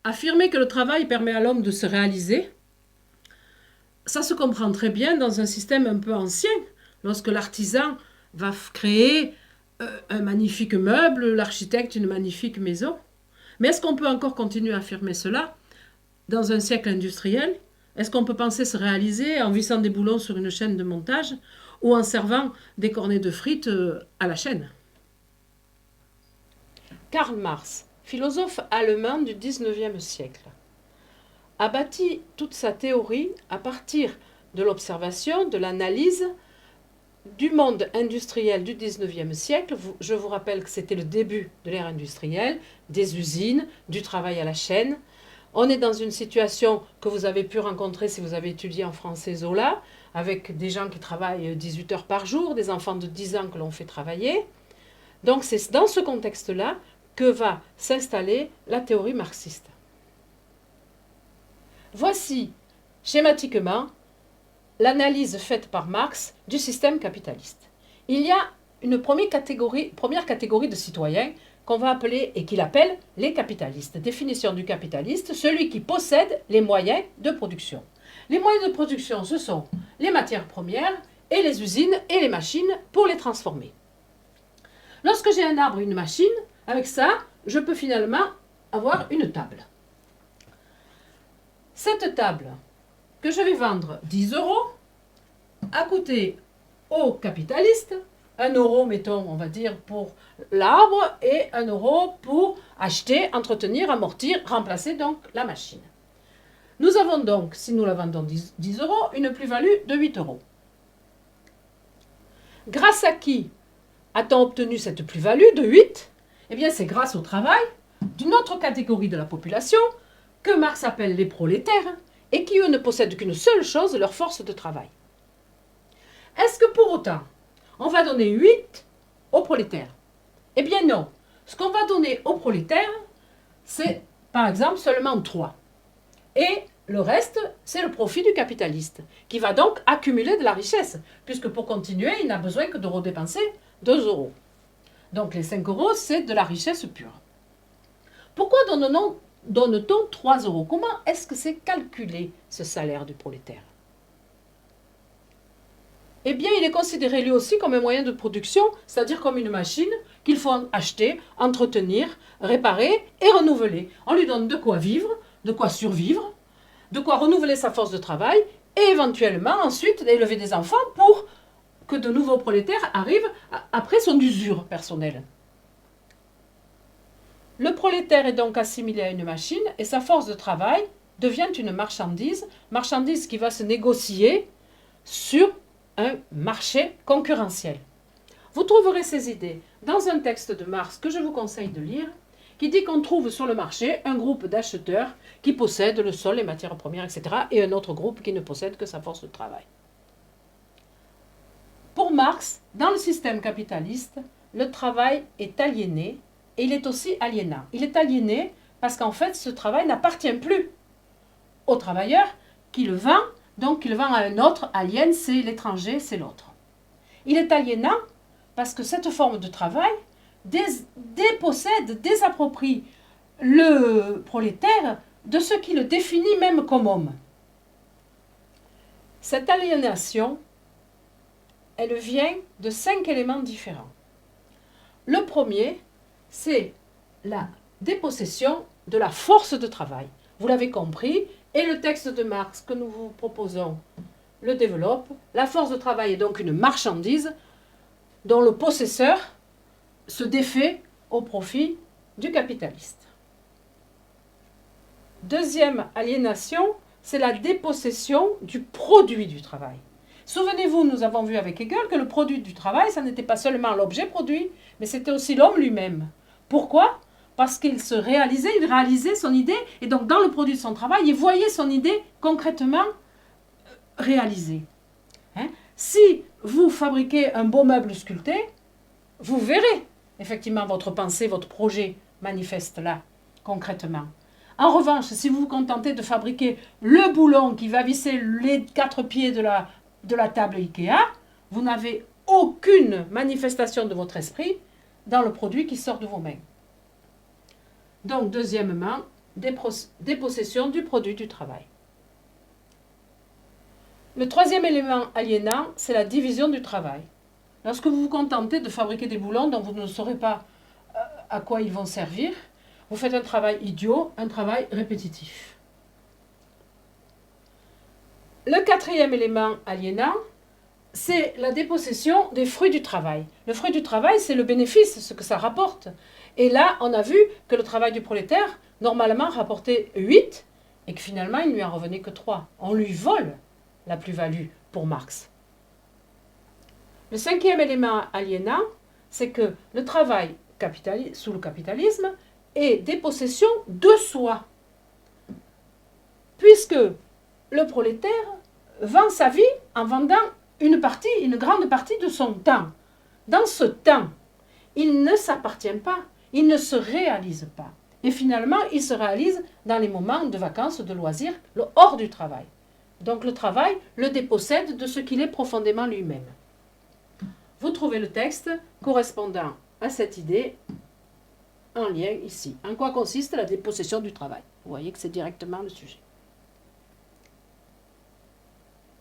Affirmer que le travail permet à l'homme de se réaliser, ça se comprend très bien dans un système un peu ancien, lorsque l'artisan va créer un magnifique meuble, l'architecte une magnifique maison. Mais est-ce qu'on peut encore continuer à affirmer cela dans un siècle industriel? Est-ce qu'on peut penser se réaliser en vissant des boulons sur une chaîne de montage ou en servant des cornets de frites à la chaîne? Karl Marx, philosophe allemand du XIXe siècle, a bâti toute sa théorie à partir de l'observation, de l'analyse du monde industriel du XIXe siècle. Je vous rappelle que c'était le début de l'ère industrielle, des usines, du travail à la chaîne. On est dans une situation que vous avez pu rencontrer si vous avez étudié en français Zola, avec des gens qui travaillent 18 heures par jour, des enfants de 10 ans que l'on fait travailler. Donc c'est dans ce contexte-là que va s'installer la théorie marxiste. Voici schématiquement l'analyse faite par Marx du système capitaliste. Il y a une première catégorie de citoyens qu'on va appeler et qu'il appelle les capitalistes. Définition du capitaliste, celui qui possède les moyens de production. Les moyens de production, ce sont les matières premières et les usines et les machines pour les transformer. Lorsque j'ai un arbre et une machine, avec ça, je peux finalement avoir une table. Cette table que je vais vendre 10 euros a coûté aux capitalistes 1 euro, mettons, on va dire, pour l'arbre et 1 euro pour acheter, entretenir, amortir, remplacer donc la machine. Nous avons donc, si nous la vendons 10 euros, une plus-value de 8 euros. Grâce à qui a-t-on obtenu cette plus-value de 8? Eh bien, c'est grâce au travail d'une autre catégorie de la population que Marx appelle les prolétaires et qui, eux, ne possèdent qu'une seule chose, leur force de travail. Est-ce que pour autant, on va donner 8 aux prolétaires? Eh bien non. Ce qu'on va donner aux prolétaires, c'est par exemple seulement 3. Et le reste, c'est le profit du capitaliste, qui va donc accumuler de la richesse, puisque pour continuer, il n'a besoin que de redépenser 2 euros. Donc les 5 euros, c'est de la richesse pure. Pourquoi donne-t-on 3 euros? Comment est-ce que c'est calculé, ce salaire du prolétaire? Eh bien, il est considéré lui aussi comme un moyen de production, c'est-à-dire comme une machine qu'il faut acheter, entretenir, réparer et renouveler. On lui donne de quoi vivre, de quoi survivre, de quoi renouveler sa force de travail et éventuellement ensuite élever des enfants pour que de nouveaux prolétaires arrivent après son usure personnelle. Le prolétaire est donc assimilé à une machine et sa force de travail devient une marchandise qui va se négocier sur un marché concurrentiel. Vous trouverez ces idées dans un texte de Marx que je vous conseille de lire, qui dit qu'on trouve sur le marché un groupe d'acheteurs qui possèdent le sol, les matières premières, etc., et un autre groupe qui ne possède que sa force de travail. Pour Marx, dans le système capitaliste, le travail est aliéné et il est aussi aliénant. Il est aliéné parce qu'en fait, ce travail n'appartient plus au travailleur qui le vend, donc il le vend à un autre, alien, c'est l'étranger, c'est l'autre. Il est aliénant parce que cette forme de travail dépossède, désapproprie le prolétaire de ce qui le définit même comme homme. Cette aliénation, elle vient de 5 éléments différents. Le premier, c'est la dépossession de la force de travail. Vous l'avez compris, et le texte de Marx que nous vous proposons le développe. La force de travail est donc une marchandise dont le possesseur se défait au profit du capitaliste. Deuxième aliénation, c'est la dépossession du produit du travail. Souvenez-vous, nous avons vu avec Hegel que le produit du travail, ça n'était pas seulement l'objet produit, mais c'était aussi l'homme lui-même. Pourquoi? Parce qu'il il réalisait son idée, et donc dans le produit de son travail, il voyait son idée concrètement réalisée. Si vous fabriquez un beau meuble sculpté, vous verrez effectivement votre pensée, votre projet manifeste là, concrètement. En revanche, si vous vous contentez de fabriquer le boulon qui va visser les 4 pieds de la table Ikea, vous n'avez aucune manifestation de votre esprit dans le produit qui sort de vos mains. Donc, deuxièmement, dépossession du produit du travail. Le troisième élément aliénant, c'est la division du travail. Lorsque vous vous contentez de fabriquer des boulons dont vous ne saurez pas à quoi ils vont servir, vous faites un travail idiot, un travail répétitif. Le quatrième élément aliénant, c'est la dépossession des fruits du travail. Le fruit du travail, c'est le bénéfice, ce que ça rapporte. Et là, on a vu que le travail du prolétaire, normalement, rapportait 8, et que finalement, il ne lui en revenait que 3. On lui vole la plus-value pour Marx. Le cinquième élément aliénant, c'est que le travail sous le capitalisme est dépossession de soi. Puisque le prolétaire vend sa vie en vendant une grande partie de son temps. Dans ce temps, il ne s'appartient pas, il ne se réalise pas. Et finalement, il se réalise dans les moments de vacances, de loisirs, hors du travail. Donc le travail le dépossède de ce qu'il est profondément lui-même. Vous trouvez le texte correspondant à cette idée en lien ici. En quoi consiste la dépossession du travail? Vous voyez que c'est directement le sujet.